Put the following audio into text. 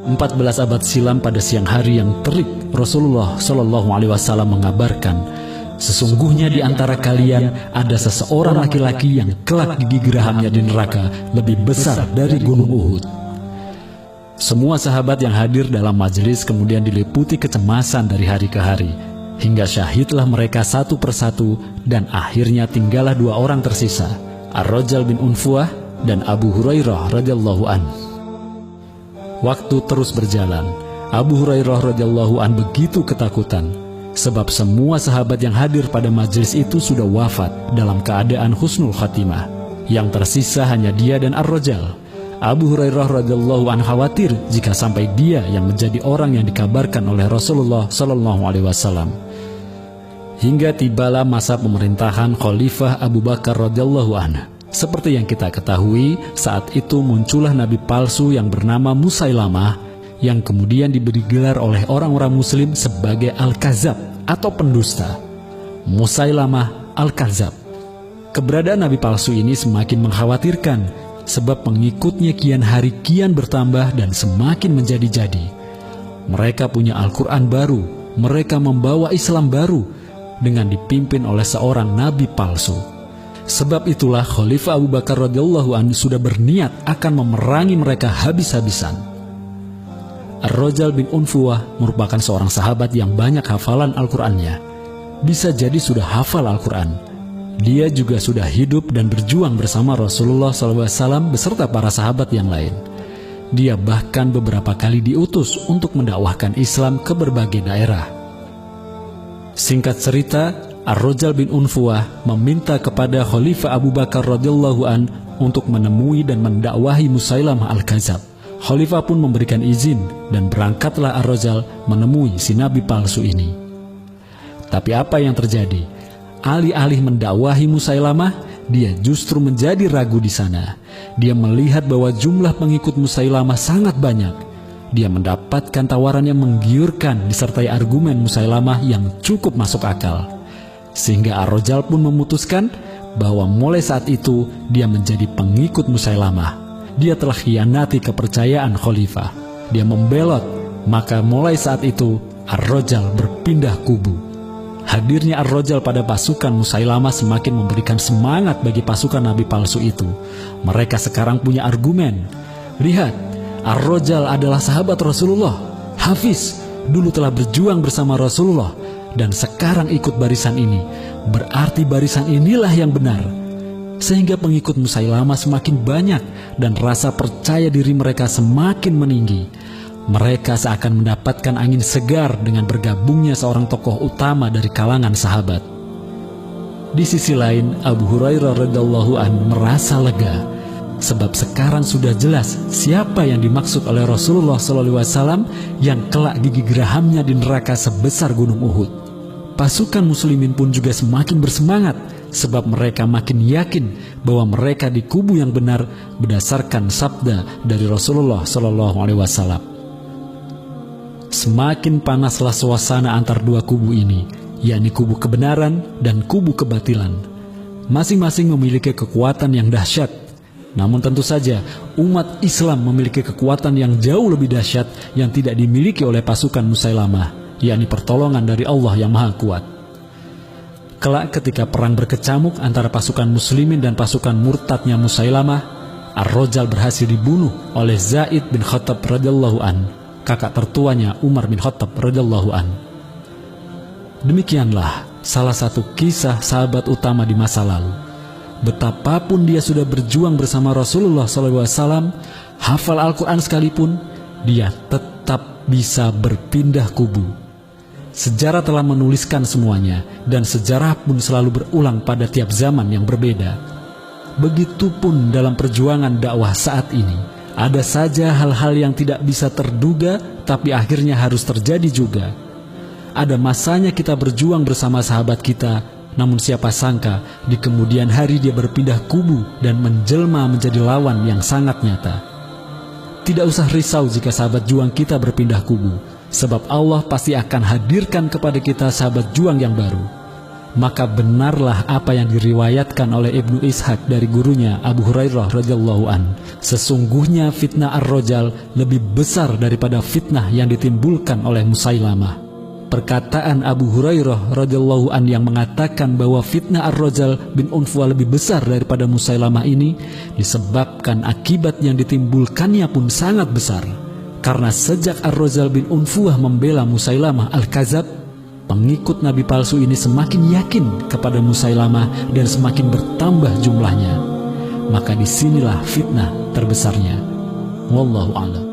14 abad silam pada siang hari yang terik, Rasulullah Shallallahu Alaihi Wasallam mengabarkan, sesungguhnya di antara kalian ada seseorang laki-laki yang kelak gigi gerahamnya di neraka lebih besar dari gunung Uhud. Semua sahabat yang hadir dalam majelis kemudian diliputi kecemasan dari hari ke hari, hingga syahidlah mereka satu persatu, dan akhirnya tinggallah dua orang tersisa, Ar-Rajal bin Unfuah dan Abu Hurairah radhiyallahu an. Waktu terus berjalan. Abu Hurairah radhiyallahu an begitu ketakutan, sebab semua sahabat yang hadir pada majelis itu sudah wafat dalam keadaan husnul khatimah. Yang tersisa hanya dia dan Ar-Rajal. Abu Hurairah radhiyallahu an khawatir jika sampai dia yang menjadi orang yang dikabarkan oleh Rasulullah Shallallahu Alaihi Wasallam. Hingga tibalah masa pemerintahan Khalifah Abu Bakar radhiyallahu anhu. Seperti yang kita ketahui, saat itu muncullah nabi palsu yang bernama Musailamah, yang kemudian diberi gelar oleh orang-orang muslim sebagai Al-Kazab atau pendusta. Musailamah Al-Kazab. Keberadaan nabi palsu ini semakin mengkhawatirkan, sebab pengikutnya kian hari kian bertambah dan semakin menjadi-jadi. Mereka punya Al-Quran baru, mereka membawa Islam baru, dengan dipimpin oleh seorang nabi palsu. Sebab itulah Khalifah Abu Bakar radhiyallahu anhu sudah berniat akan memerangi mereka habis-habisan. Ar-Rajal bin Unfuah merupakan seorang sahabat yang banyak hafalan Al-Qur'annya. Bisa jadi sudah hafal Al-Qur'an. Dia juga sudah hidup dan berjuang bersama Rasulullah SAW beserta para sahabat yang lain. Dia bahkan beberapa kali diutus untuk mendakwahkan Islam ke berbagai daerah. Singkat cerita, Ar-Rajal bin Unfuah meminta kepada Khalifah Abu Bakar radhiyallahu an untuk menemui dan mendakwahi Musailamah Al-Kazab. Khalifah pun memberikan izin dan berangkatlah Ar-Rajal menemui si nabi palsu ini. Tapi apa yang terjadi? Alih-alih mendakwahi Musailamah, dia justru menjadi ragu di sana. Dia melihat bahwa jumlah pengikut Musailamah sangat banyak. Dia mendapatkan tawaran yang menggiurkan disertai argumen Musailamah yang cukup masuk akal. Sehingga Ar-Rajal pun memutuskan bahwa mulai saat itu dia menjadi pengikut Musailamah. Dia telah khianati kepercayaan Khalifah. Dia membelot, maka mulai saat itu Ar-Rajal berpindah kubu. Hadirnya Ar-Rajal pada pasukan Musailamah semakin memberikan semangat bagi pasukan nabi palsu itu. Mereka sekarang punya argumen. Lihat, Ar-Rajal adalah sahabat Rasulullah. Hafiz dulu telah berjuang bersama Rasulullah dan sekarang ikut barisan ini, berarti barisan inilah yang benar. Sehingga pengikut Musailamah semakin banyak dan rasa percaya diri mereka semakin meninggi. Mereka seakan mendapatkan angin segar dengan bergabungnya seorang tokoh utama dari kalangan sahabat. Di sisi lain, Abu Hurairah radhiyallahu anhu merasa lega, sebab sekarang sudah jelas siapa yang dimaksud oleh Rasulullah SAW yang kelak gigi gerahamnya di neraka sebesar gunung Uhud. Pasukan muslimin pun juga semakin bersemangat, sebab mereka makin yakin bahwa mereka di kubu yang benar berdasarkan sabda dari Rasulullah SAW. Semakin panaslah suasana antar dua kubu ini, yakni kubu kebenaran dan kubu kebatilan. Masing-masing memiliki kekuatan yang dahsyat. Namun tentu saja umat Islam memiliki kekuatan yang jauh lebih dahsyat yang tidak dimiliki oleh pasukan Musailamah, yakni pertolongan dari Allah yang Maha Kuat. Kelak ketika perang berkecamuk antara pasukan muslimin dan pasukan murtadnya Musailamah, Ar-Rajal berhasil dibunuh oleh Zaid bin Khattab radhiyallahu an, kakak tertuanya Umar bin Khattab radhiyallahu an. Demikianlah salah satu kisah sahabat utama di masa lalu. Betapapun dia sudah berjuang bersama Rasulullah SAW, hafal Al-Quran sekalipun, dia tetap bisa berpindah kubu. Sejarah telah menuliskan semuanya, dan sejarah pun selalu berulang pada tiap zaman yang berbeda. Begitupun dalam perjuangan dakwah saat ini. Ada saja hal-hal yang tidak bisa terduga, tapi akhirnya harus terjadi juga. Ada masanya kita berjuang bersama sahabat kita, namun siapa sangka di kemudian hari dia berpindah kubu dan menjelma menjadi lawan yang sangat nyata. Tidak usah risau jika sahabat juang kita berpindah kubu, sebab Allah pasti akan hadirkan kepada kita sahabat juang yang baru. maka benarlah apa yang diriwayatkan oleh Ibnu Ishaq dari gurunya Abu Hurairah radhiyallahu an. Sesungguhnya fitnah Ar-Rajal lebih besar daripada fitnah yang ditimbulkan oleh Musailamah. Perkataan Abu Hurairah radhiyallahu an yang mengatakan bahwa fitnah Ar-Rajal bin Unfuah lebih besar daripada Musailamah ini disebabkan akibat yang ditimbulkannya pun sangat besar. Karena sejak Ar-Rajal bin Unfuah membela Musailamah Al-Kadzab, pengikut Nabi palsu ini semakin yakin kepada Musailamah dan semakin bertambah jumlahnya. Maka disinilah fitnah terbesarnya. Wallahu a'lam.